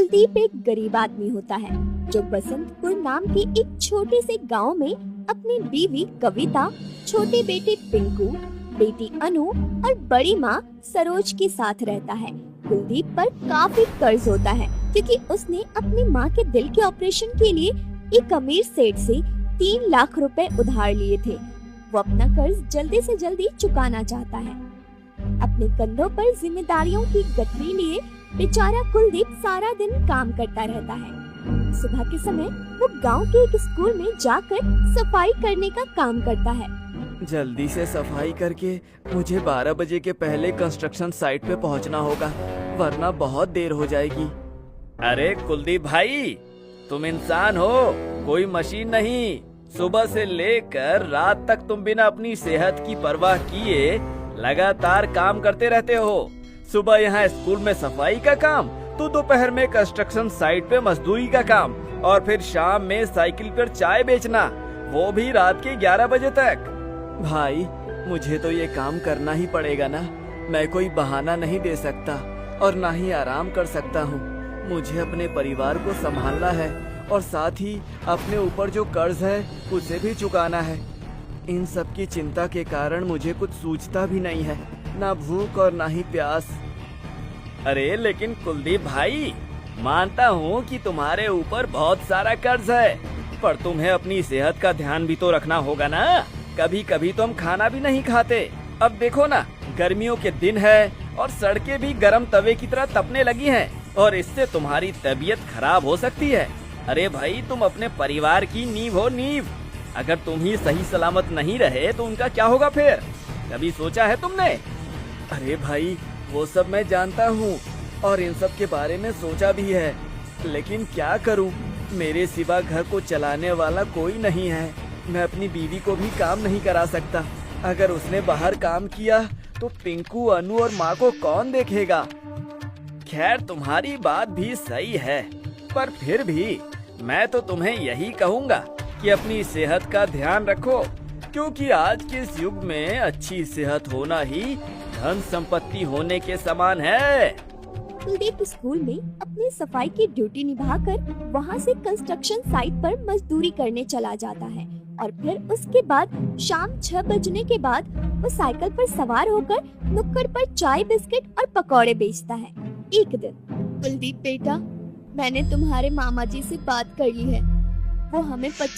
कुलदीप एक गरीब आदमी होता है जो बसंतपुर नाम के एक छोटे से गांव में अपनी बीवी कविता, छोटे बेटे पिंकू, बेटी अनु और बड़ी माँ सरोज के साथ रहता है। कुलदीप पर काफी कर्ज होता है क्योंकि उसने अपनी माँ के दिल के ऑपरेशन के लिए एक अमीर सेठ से 3 लाख रुपए उधार लिए थे। वो अपना कर्ज जल्दी से जल्दी चुकाना चाहता है। अपने कंधों पर जिम्मेदारियों की गठरी लिए बेचारा कुलदीप सारा दिन काम करता रहता है। सुबह के समय वो गांव के एक स्कूल में जाकर सफाई करने का काम करता है। जल्दी से सफाई करके मुझे 12 बजे के पहले कंस्ट्रक्शन साइट पे पहुंचना होगा, वरना बहुत देर हो जाएगी। अरे कुलदीप भाई, तुम इंसान हो, कोई मशीन नहीं। सुबह से लेकर रात तक तुम बिना अपनी सेहत की परवाह किए लगातार काम करते रहते हो। सुबह यहाँ स्कूल में सफाई का काम, तो दोपहर में कंस्ट्रक्शन साइट पे मजदूरी का काम, और फिर शाम में साइकिल पर चाय बेचना, वो भी रात के 11 बजे तक। भाई, मुझे तो ये काम करना ही पड़ेगा ना। मैं कोई बहाना नहीं दे सकता और ना ही आराम कर सकता हूँ। मुझे अपने परिवार को संभालना है और साथ ही अपने ऊपर जो कर्ज है उसे भी चुकाना है। इन सब की चिंता के कारण मुझे कुछ सूझता भी नहीं है, ना भूख और ना ही प्यास। अरे लेकिन कुलदीप भाई, मानता हूँ कि तुम्हारे ऊपर बहुत सारा कर्ज है, पर तुम्हें अपनी सेहत का ध्यान भी तो रखना होगा ना। कभी कभी तो हम खाना भी नहीं खाते। अब देखो ना, गर्मियों के दिन है और सड़कें भी गर्म तवे की तरह तपने लगी हैं, और इससे तुम्हारी तबीयत खराब हो सकती है। अरे भाई, तुम अपने परिवार की नींव हो, नींव। अगर तुम ही सही सलामत नहीं रहे तो उनका क्या होगा फिर? कभी सोचा है तुमने? अरे भाई, वो सब मैं जानता हूँ और इन सब के बारे में सोचा भी है, लेकिन क्या करूँ, मेरे सिवा घर को चलाने वाला कोई नहीं है। मैं अपनी बीवी को भी काम नहीं करा सकता। अगर उसने बाहर काम किया तो पिंकू, अनु और माँ को कौन देखेगा? खैर, तुम्हारी बात भी सही है, पर फिर भी मैं तो तुम्हें यही कहूँगा कि अपनी सेहत का ध्यान रखो, क्योंकि आज के इस युग में अच्छी सेहत होना ही धन संपत्ति होने के समान है। कुलदीप स्कूल में अपनी सफाई की ड्यूटी निभाकर वहाँ से कंस्ट्रक्शन साइट पर मजदूरी करने चला जाता है, और फिर उसके बाद शाम 6 बजने के बाद वो साइकिल पर सवार होकर नुक्कड़ पर चाय, बिस्किट और पकौड़े बेचता है। एक दिन, कुलदीप बेटा, मैंने तुम्हारे मामा जी से बात कर ली है। वो हमें 50